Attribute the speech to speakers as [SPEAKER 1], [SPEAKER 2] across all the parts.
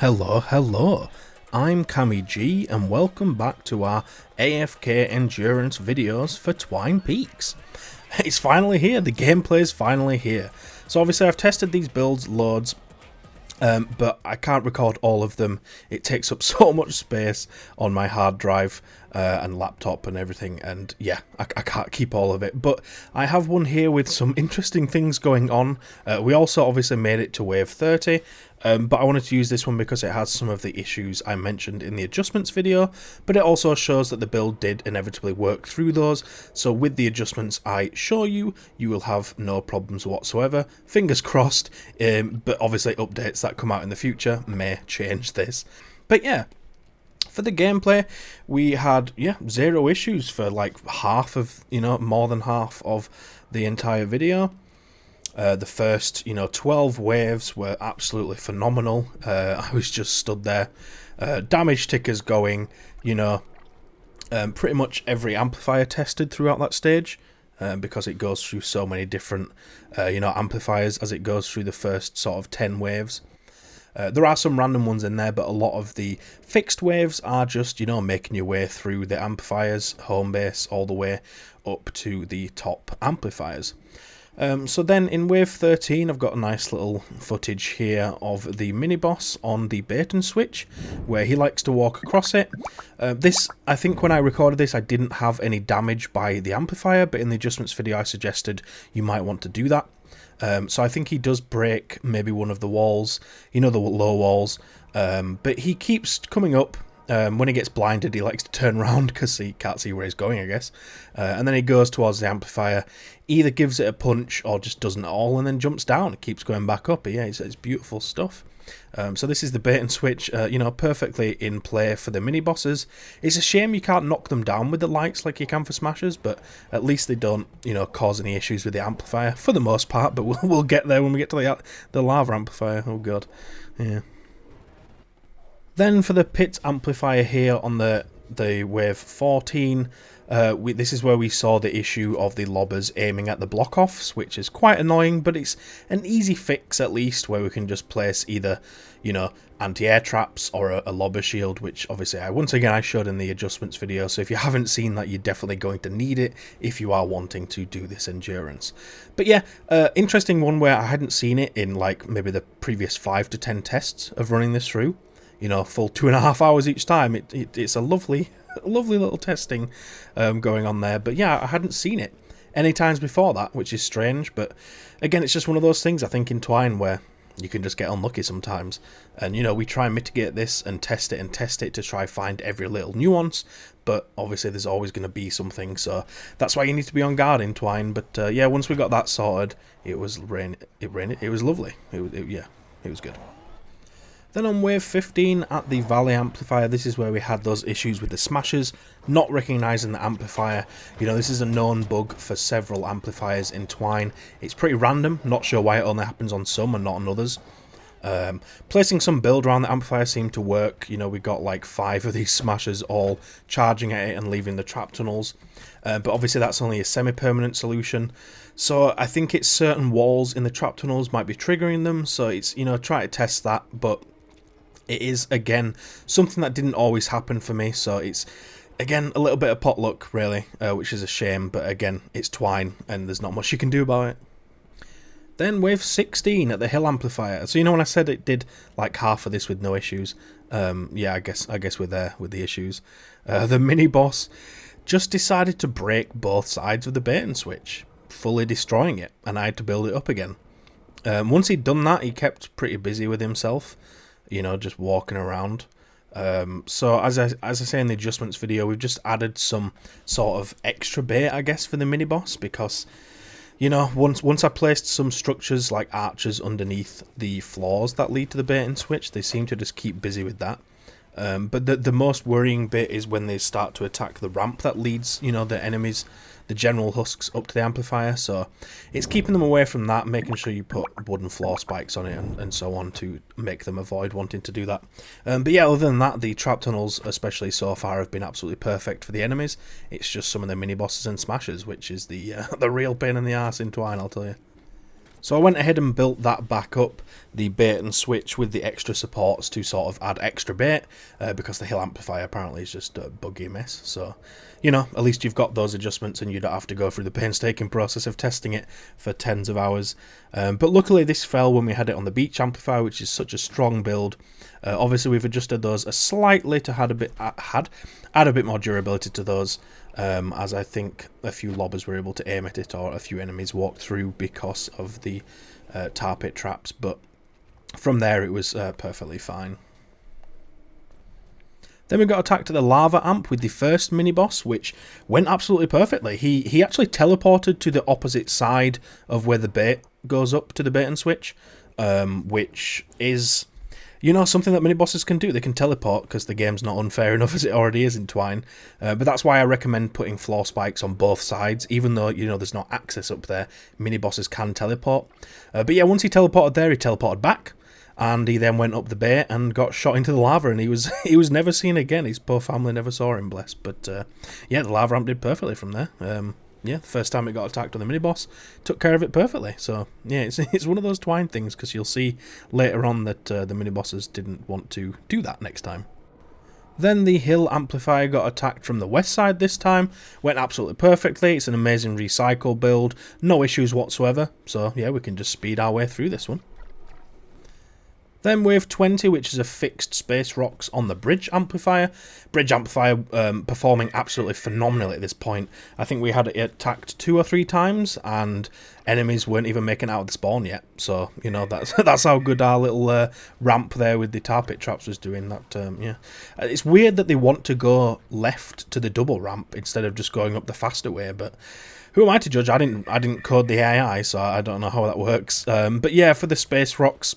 [SPEAKER 1] Hello, I'm Cammy G and welcome back to our AFK endurance videos for Twine Peaks. It's finally here, the gameplay's finally here. So obviously I've tested these builds loads, but I can't record all of them. It takes up so much space on my hard drive and laptop and everything, and yeah, I can't keep all of it. But I have one here with some interesting things going on. We also obviously made it to wave 30, but I wanted to use this one because it has some of the issues I mentioned in the adjustments video, but it also shows that the build did inevitably work through those. So with the adjustments I show you, you will have no problems whatsoever. Fingers crossed, but obviously updates that come out in the future may change this. But yeah, for the gameplay, we had, zero issues for like half of, more than half of the entire video. The first, 12 waves were absolutely phenomenal. I was just stood there. Damage tickers going, pretty much every amplifier tested throughout that stage. Because it goes through so many different, amplifiers as it goes through the first sort of 10 waves. There are some random ones in there, but a lot of the fixed waves are just, making your way through the amplifiers, home base, all the way up to the top amplifiers. So then in wave 13, I've got a nice little footage here of the mini-boss on the bait and switch, where he likes to walk across it. I think when I recorded this, I didn't have any damage by the amplifier, but in the adjustments video I suggested you might want to do that. So I think he does break maybe one of the walls, the low walls, but he keeps coming up. When he gets blinded, he likes to turn around because he can't see where he's going, I guess. And then he goes towards the amplifier, either gives it a punch or just doesn't at all, and then jumps down. It keeps going back up. But yeah, it's beautiful stuff. So this is the bait and switch, perfectly in play for the mini-bosses. It's a shame you can't knock them down with the lights like you can for smashers, but at least they don't, cause any issues with the amplifier, for the most part, but we'll get there when we get to the lava amplifier. Oh god, yeah. Then for the pit amplifier here on the wave 14, this is where we saw the issue of the lobbers aiming at the block-offs, which is quite annoying, but it's an easy fix at least, where we can just place either, anti-air traps or a lobber shield, which obviously I showed in the adjustments video, so if you haven't seen that, you're definitely going to need it if you are wanting to do this endurance. But yeah, interesting one where I hadn't seen it in like maybe the previous 5 to 10 tests of running this through. Full 2.5 hours each time. It's a lovely little testing going on there. But yeah, I hadn't seen it any times before that, which is strange. But again, it's just one of those things, I think, in Twine where you can just get unlucky sometimes. And, we try and mitigate this and test it to try find every little nuance. But obviously there's always going to be something. So that's why you need to be on guard in Twine. But yeah, once we got that sorted, it was lovely. It was good. Then on wave 15 at the Valley amplifier, this is where we had those issues with the smashers not recognising the amplifier. This is a known bug for several amplifiers in Twine. It's pretty random, not sure why it only happens on some and not on others. Placing some build around the amplifier seemed to work. We got like 5 of these smashers all charging at it and leaving the trap tunnels. But obviously that's only a semi-permanent solution. So I think it's certain walls in the trap tunnels might be triggering them. So it's, try to test that, but it is, again, something that didn't always happen for me, so it's, again, a little bit of pot luck, really, which is a shame, but again, it's Twine, and there's not much you can do about it. Then wave 16 at the hill amplifier. So when I said it did like half of this with no issues, yeah, I guess we're there with the issues. The mini-boss just decided to break both sides of the bait and switch, fully destroying it, and I had to build it up again. Once he'd done that, he kept pretty busy with himself, just walking around. So as I say in the adjustments video, we've just added some sort of extra bait, I guess, for the mini boss, because once I placed some structures like archers underneath the floors that lead to the bait and switch, they seem to just keep busy with that. But the most worrying bit is when they start to attack the ramp that leads, the enemies, the general husks, up to the amplifier. So it's keeping them away from that, making sure you put wooden floor spikes on it and so on to make them avoid wanting to do that. But yeah, other than that, the trap tunnels, especially so far, have been absolutely perfect for the enemies. It's just some of the mini bosses and smashers, which is the real pain in the arse in Twine, I'll tell you. So I went ahead and built that back up, the bait and switch with the extra supports to sort of add extra bait, because the hill amplifier apparently is just a buggy mess. So, you know, at least you've got those adjustments and you don't have to go through the painstaking process of testing it for tens of hours. But luckily this fell when we had it on the beach amplifier, which is such a strong build. Obviously we've adjusted those slightly to add a bit more durability to those, as I think a few lobbers were able to aim at it, or a few enemies walked through because of the tar pit traps, but from there it was perfectly fine. Then we got attacked at the lava amp with the first mini-boss, which went absolutely perfectly. He actually teleported to the opposite side of where the bait goes up to the bait and switch, which is, you know, something that mini-bosses can do. They can teleport because the game's not unfair enough as it already is in Twine. But that's why I recommend putting floor spikes on both sides, even though, you know, there's no access up there. Mini-bosses can teleport. But yeah, once he teleported there, he teleported back. And he then went up the bay and got shot into the lava, and he was never seen again. His poor family never saw him, bless. But yeah, the lava ramp did perfectly from there. Yeah, the first time it got attacked on the mini-boss, took care of it perfectly. So yeah, it's one of those Twine things, because you'll see later on that the mini-bosses didn't want to do that next time. Then the hill amplifier got attacked from the west side this time. Went absolutely perfectly. It's an amazing recycle build. No issues whatsoever. So yeah, we can just speed our way through this one. Then wave 20, which is a fixed space rocks on the bridge amplifier. Bridge amplifier performing absolutely phenomenally at this point. I think we had it attacked 2 or 3 times, and enemies weren't even making it out of the spawn yet. So, you know, that's how good our little ramp there with the tar pit traps was doing. That yeah, it's weird that they want to go left to the double ramp instead of just going up the faster way, but who am I to judge? I didn't code the AI, so I don't know how that works. But yeah, for the space rocks,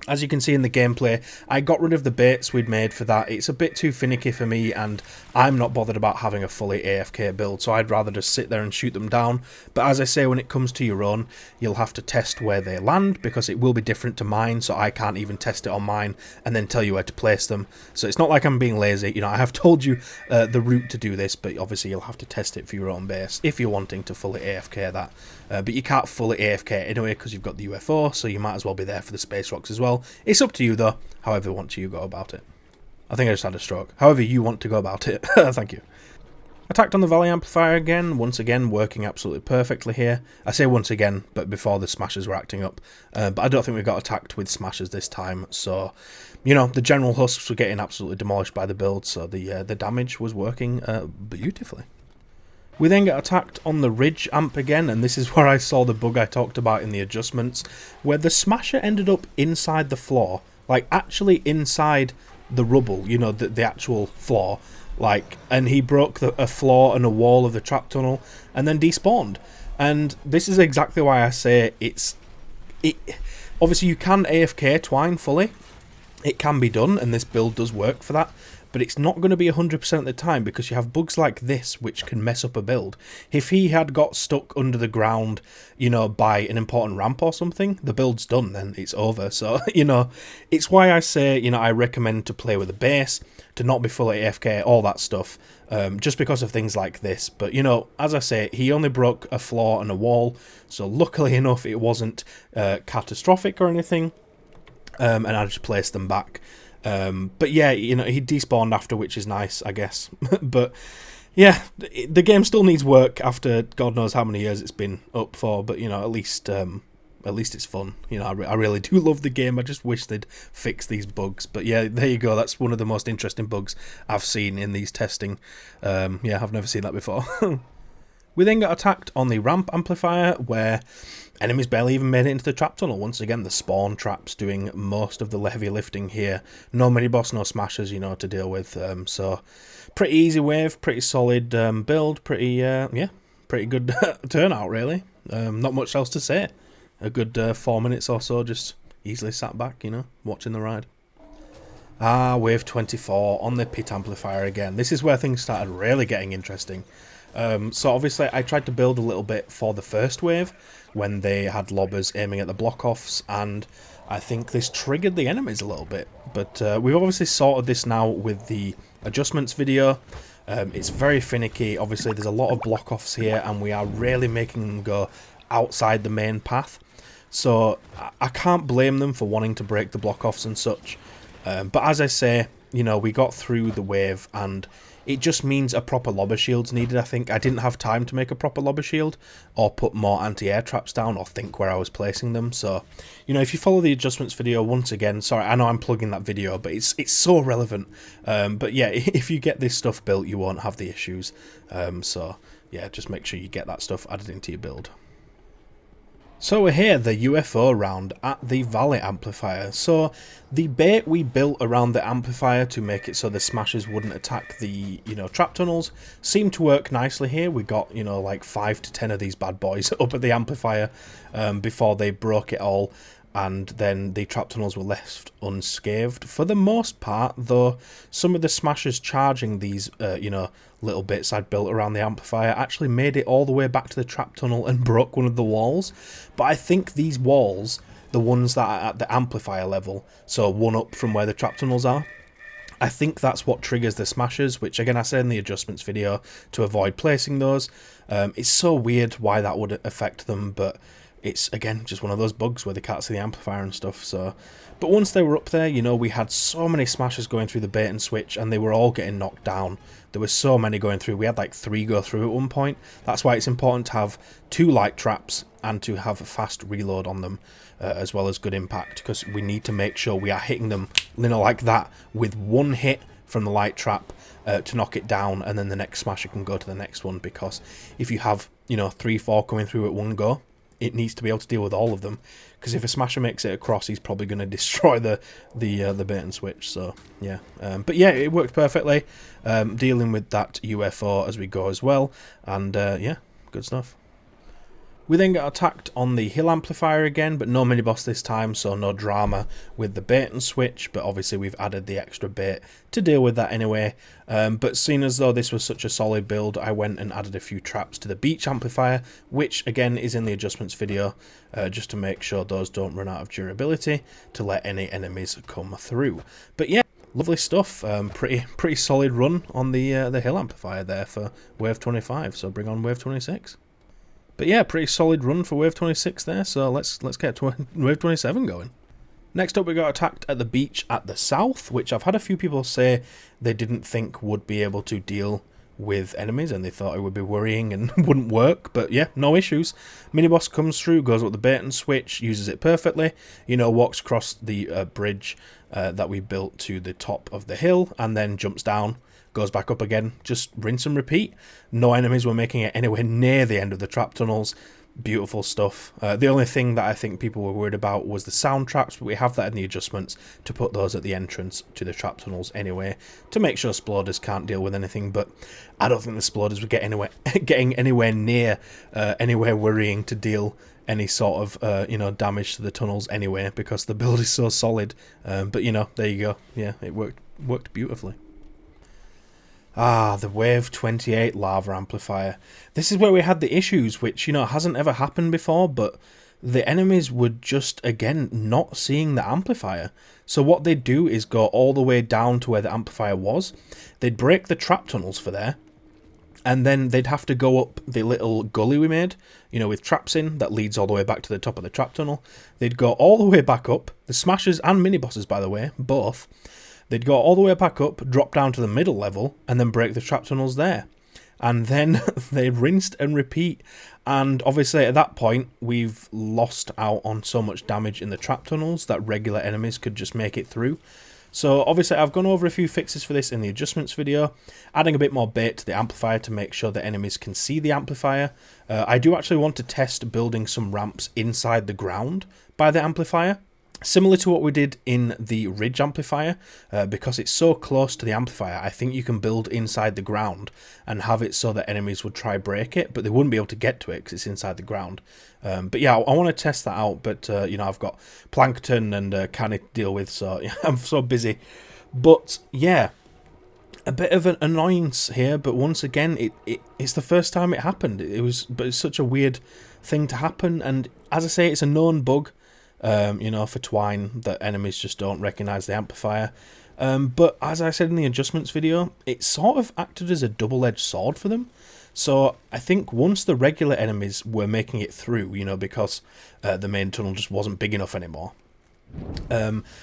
[SPEAKER 1] as you can see in the gameplay, I got rid of the baits we'd made for that. It's a bit too finicky for me, and I'm not bothered about having a fully AFK build, so I'd rather just sit there and shoot them down. But as I say, when it comes to your own, you'll have to test where they land, because it will be different to mine, so I can't even test it on mine and then tell you where to place them. So it's not like I'm being lazy. You know, I have told you the route to do this, but obviously you'll have to test it for your own base if you're wanting to fully AFK that. But you can't fully AFK anyway because you've got the UFO, so you might as well be there for the space rocks as well. It's up to you though, however you want to go about it. I think I just had a stroke. However you want to go about it. Thank you. Attacked on the valley amplifier again, once again working absolutely perfectly here. I say once again, but before the smashers were acting up. But I don't think we got attacked with smashers this time, so, you know, the general husks were getting absolutely demolished by the build, so the damage was working beautifully. We then get attacked on the ridge amp again, and this is where I saw the bug I talked about in the adjustments, where the smasher ended up inside the floor, like actually inside the rubble, you know, the actual floor, like, and he broke a floor and a wall of the trap tunnel and then despawned. And this is exactly why I say obviously you can AFK Twine fully, it can be done, and this build does work for that. But it's not going to be 100% of the time, because you have bugs like this which can mess up a build. If he had got stuck under the ground, you know, by an important ramp or something, the build's done, then it's over. So, you know, it's why I say, you know, I recommend to play with a base, to not be fully AFK, all that stuff, just because of things like this. But, you know, as I say, he only broke a floor and a wall, so luckily enough it wasn't catastrophic or anything, and I just placed them back. But yeah, you know, he despawned after, which is nice, I guess. But yeah, the game still needs work after God knows how many years it's been up for. But you know, at least it's fun. You know, I really do love the game. I just wish they'd fix these bugs. But yeah, there you go. That's one of the most interesting bugs I've seen in these testing. Yeah, I've never seen that before. We then got attacked on the ramp amplifier, where enemies barely even made it into the trap tunnel. Once again, the spawn traps doing most of the heavy lifting here. No mini-boss, no smashers, you know, to deal with. So, pretty easy wave, pretty solid build, yeah, pretty good turnout, really. Not much else to say. A good 4 minutes or so, just easily sat back, you know, watching the ride. Wave 24 on the pit amplifier again. This is where things started really getting interesting. So obviously I tried to build a little bit for the first wave when they had lobbers aiming at the block-offs, and I think this triggered the enemies a little bit. But we've obviously sorted this now with the adjustments video. It's very finicky. Obviously there's a lot of block-offs here, and we are really making them go outside the main path. So I can't blame them for wanting to break the block offs and such. But as I say, you know, we got through the wave, and it just means a proper lobber shield's needed, I think. I didn't have time to make a proper lobber shield, or put more anti-air traps down, or think where I was placing them. So, you know, if you follow the adjustments video, once again, sorry, I know I'm plugging that video, but it's so relevant. But yeah, if you get this stuff built, you won't have the issues. So, yeah, just make sure you get that stuff added into your build. So we're here, the UFO round at the Valley amplifier. So the bait we built around the amplifier to make it so the smashers wouldn't attack the, you know, trap tunnels seemed to work nicely here. We got, you know, like 5 to 10 of these bad boys up at the amplifier before they broke it all, and then the trap tunnels were left unscathed for the most part, though some of the smashers charging these, you know, little bits I'd built around the amplifier actually made it all the way back to the trap tunnel and broke one of the walls. But I think these walls, the ones that are at the amplifier level, so one up from where the trap tunnels are, I think that's what triggers the smashers, which again I said in the adjustments video to avoid placing those. It's so weird why that would affect them, but it's again just one of those bugs where they can't see the amplifier and stuff. So, but once they were up there, you know, we had so many smashers going through the bait and switch, and they were all getting knocked down. There were so many going through. We had like 3 go through at one point. That's why it's important to have 2 light traps and to have a fast reload on them, as well as good impact, because we need to make sure we are hitting them, you know, like that, with 1 hit from the light trap to knock it down, and then the next smasher can go to the next one. Because if you have, you know, 3-4 coming through at one go, it needs to be able to deal with all of them, because if a smasher makes it across, he's probably going to destroy the bait and switch. So yeah, but yeah, it worked perfectly, dealing with that UFO as we go as well, and yeah, good stuff. We then got attacked on the hill amplifier again, but no mini boss this time, so no drama with the bait and switch, but obviously we've added the extra bait to deal with that anyway. But seeing as though this was such a solid build, I went and added a few traps to the beach amplifier, which again is in the adjustments video, just to make sure those don't run out of durability to let any enemies come through. But yeah, lovely stuff. Pretty solid run on the hill amplifier there for wave 25, so bring on wave 26. But yeah, pretty solid run for wave 26 there, so let's get to wave 27 going. Next up, we got attacked at the beach at the south, which I've had a few people say they didn't think would be able to deal with enemies, and they thought it would be worrying and wouldn't work. But yeah, no issues. Miniboss comes through, goes with the bait and switch, uses it perfectly, you know, walks across the bridge that we built to the top of the hill, and then jumps down, goes back up again, just rinse and repeat. No enemies were making it anywhere near the end of the trap tunnels. Beautiful stuff. The only thing that I think people were worried about was the sound traps, but we have that in the adjustments to put those at the entrance to the trap tunnels anyway, to make sure sploders can't deal with anything. But I don't think the sploders would get getting anywhere near anywhere worrying to deal any sort of you know, damage to the tunnels anyway, because the build is so solid. But you know, there you go. Yeah, it worked beautifully. Ah, the Wave 28 lava amplifier. This is where we had the issues, which, you know, hasn't ever happened before, but the enemies were just, again, not seeing the amplifier. So what they'd do is go all the way down to where the amplifier was. They'd break the trap tunnels for there, and then they'd have to go up the little gully we made, you know, with traps in, that leads all the way back to the top of the trap tunnel. They'd go all the way back up, the smashers and mini-bosses, by the way, both. They'd go all the way back up, drop down to the middle level, and then break the trap tunnels there. And then they rinsed and repeat. And obviously at that point, we've lost out on so much damage in the trap tunnels that regular enemies could just make it through. So obviously I've gone over a few fixes for this in the adjustments video, adding a bit more bait to the amplifier to make sure that enemies can see the amplifier. I do actually want to test building some ramps inside the ground by the amplifier, similar to what we did in the ridge amplifier, because it's so close to the amplifier. I think you can build inside the ground and have it so that enemies would try break it, but they wouldn't be able to get to it because it's inside the ground. But yeah, I want to test that out, but you know, I've got plankton and canny to deal with, so yeah, I'm so busy. But yeah, a bit of an annoyance here, but once again, it's the first time it happened. But it's such a weird thing to happen, and as I say, it's a known bug. You know, for Twine, that enemies just don't recognise the amplifier. But as I said in the adjustments video, it sort of acted as a double-edged sword for them. So I think once the regular enemies were making it through, you know, because the main tunnel just wasn't big enough anymore,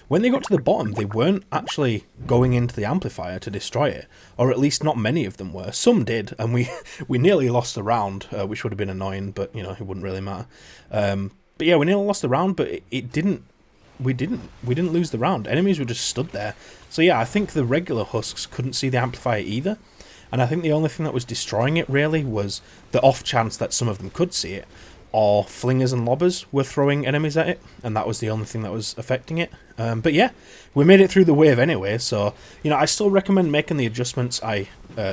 [SPEAKER 1] when they got to the bottom, they weren't actually going into the amplifier to destroy it, or at least not many of them were. Some did, and we nearly lost the round, which would have been annoying, but you know, it wouldn't really matter. But yeah, we nearly lost the round, but it didn't. We didn't lose the round. Enemies were just stood there. So yeah, I think the regular husks couldn't see the amplifier either, and I think the only thing that was destroying it really was the off chance that some of them could see it, or flingers and lobbers were throwing enemies at it, and that was the only thing that was affecting it. But yeah, we made it through the wave anyway, so you know, I still recommend making the adjustments I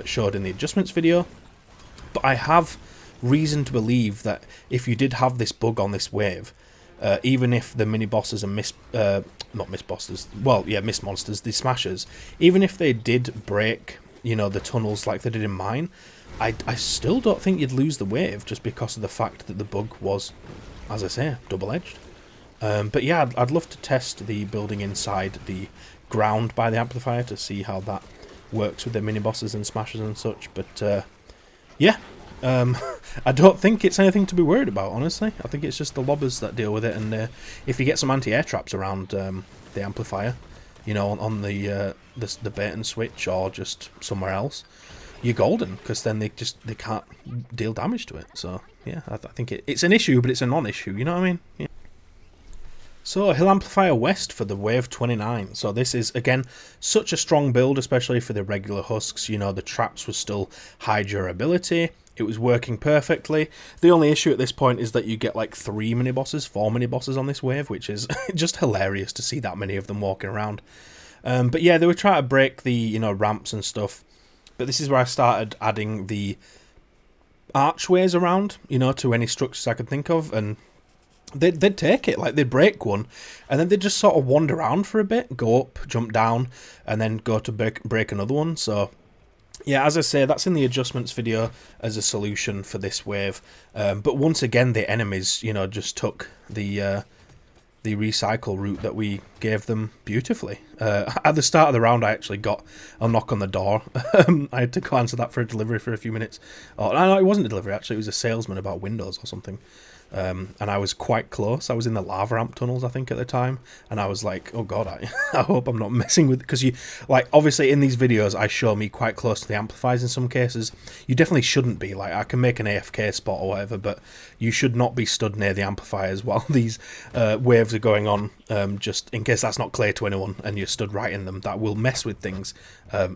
[SPEAKER 1] showed in the adjustments video, but I have reason to believe that if you did have this bug on this wave, even if the mini bosses and mist monsters, the smashers, even if they did break, you know, the tunnels like they did in mine, I still don't think you'd lose the wave just because of the fact that the bug was, as I say, double-edged. But yeah, I'd love to test the building inside the ground by the amplifier to see how that works with the mini bosses and smashers and such. But yeah. I don't think it's anything to be worried about, honestly. I think it's just the lobbers that deal with it, and if you get some anti-air traps around the amplifier, you know, on the bait and switch or just somewhere else, you're golden, because then they can't deal damage to it. So yeah, I think it's an issue, but it's a non-issue, you know what I mean? Yeah. So, Hill Amplifier West for the Wave 29. So this is, again, such a strong build, especially for the regular husks. You know, the traps were still high durability. It was working perfectly. The only issue at this point is that you get like 4 mini bosses on this wave, which is just hilarious to see that many of them walking around. But yeah, they were trying to break the, you know, ramps and stuff. But this is where I started adding the archways around, you know, to any structures I could think of, and they'd take it, like they'd break one, and then they'd just sort of wander around for a bit, go up, jump down, and then go to break another one. So yeah, as I say, that's in the adjustments video as a solution for this wave. But once again, the enemies, you know, just took the recycle route that we gave them beautifully. At the start of the round, I actually got a knock on the door. I had to go answer that for a delivery for a few minutes. Oh, no, it wasn't a delivery, actually. It was a salesman about windows or something. And I was quite close. I was in the lava ramp tunnels, I think, at the time, and I was like, oh god, I hope I'm not messing with it, because you, like, obviously in these videos I show me quite close to the amplifiers in some cases. You definitely shouldn't be. Like, I can make an AFK spot or whatever, but you should not be stood near the amplifiers while these waves are going on, just in case that's not clear to anyone and you're stood right in them. That will mess with things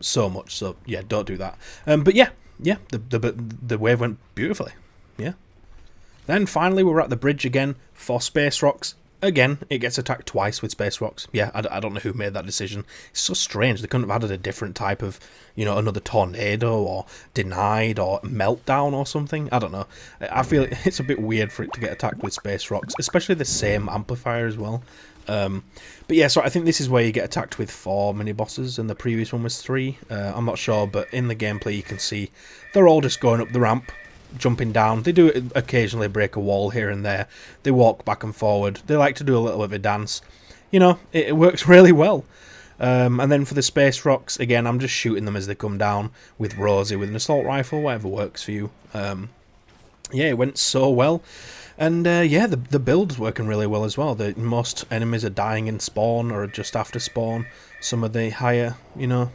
[SPEAKER 1] so much. So yeah, don't do that. But yeah, the wave went beautifully. Yeah. Then finally we're at the bridge again for Space Rocks. Again, it gets attacked twice with Space Rocks. Yeah, I don't know who made that decision. It's so strange. They couldn't have added a different type of, you know, another tornado or denied or meltdown or something. I don't know. I feel it's a bit weird for it to get attacked with Space Rocks, especially the same amplifier as well. But yeah, so I think this is where you get attacked with 4 mini-bosses, and the previous one was 3. I'm not sure, but in the gameplay you can see they're all just going up the ramp, jumping down. They do occasionally break a wall here and there. They walk back and forward. They like to do a little bit of a dance. You know, it works really well. And then for the Space Rocks, again, I'm just shooting them as they come down with Rosie, with an assault rifle, whatever works for you. Yeah, it went so well. And yeah, the build's working really well as well. Most enemies are dying in spawn or just after spawn. Some of the higher, you know,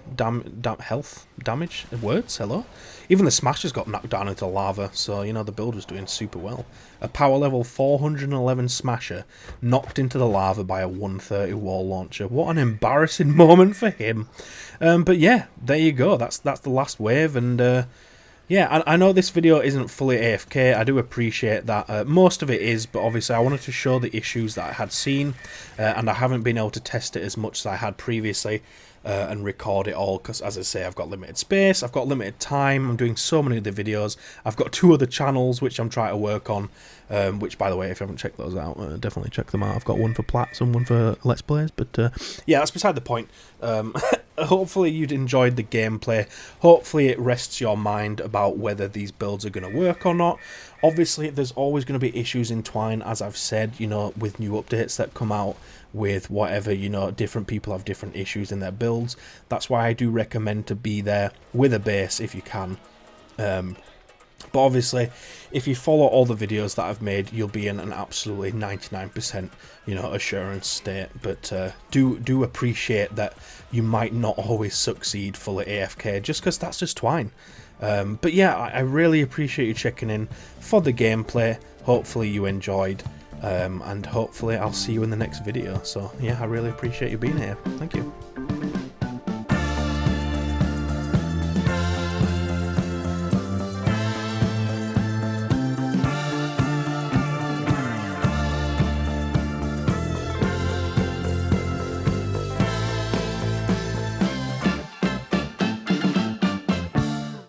[SPEAKER 1] health damage. Words, hello? Even the Smashers got knocked down into lava, so, you know, the build was doing super well. A power level 411 Smasher knocked into the lava by a 130 wall launcher. What an embarrassing moment for him. But yeah, there you go. That's the last wave, and yeah, I know this video isn't fully AFK. I do appreciate that. Most of it is, but obviously I wanted to show the issues that I had seen, and I haven't been able to test it as much as I had previously and record it all, because as I say, I've got limited space, I've got limited time, I'm doing so many other videos, I've got 2 other channels which I'm trying to work on, which, by the way, if you haven't checked those out, definitely check them out. I've got one for Plats and one for Let's Plays, but yeah, that's beside the point. Hopefully you'd enjoyed the gameplay. Hopefully it rests your mind about whether these builds are going to work or not. Obviously there's always going to be issues in Twine, as I've said, you know, with new updates that come out, with whatever, you know, different people have different issues in their builds. That's why I do recommend to be there with a base if you can. But obviously, if you follow all the videos that I've made, you'll be in an absolutely 99%, you know, assurance state. But do appreciate that you might not always succeed fully AFK, just because that's just Twine. But yeah, I really appreciate you checking in for the gameplay. Hopefully you enjoyed, and hopefully I'll see you in the next video. So yeah, I really appreciate you being here. Thank you.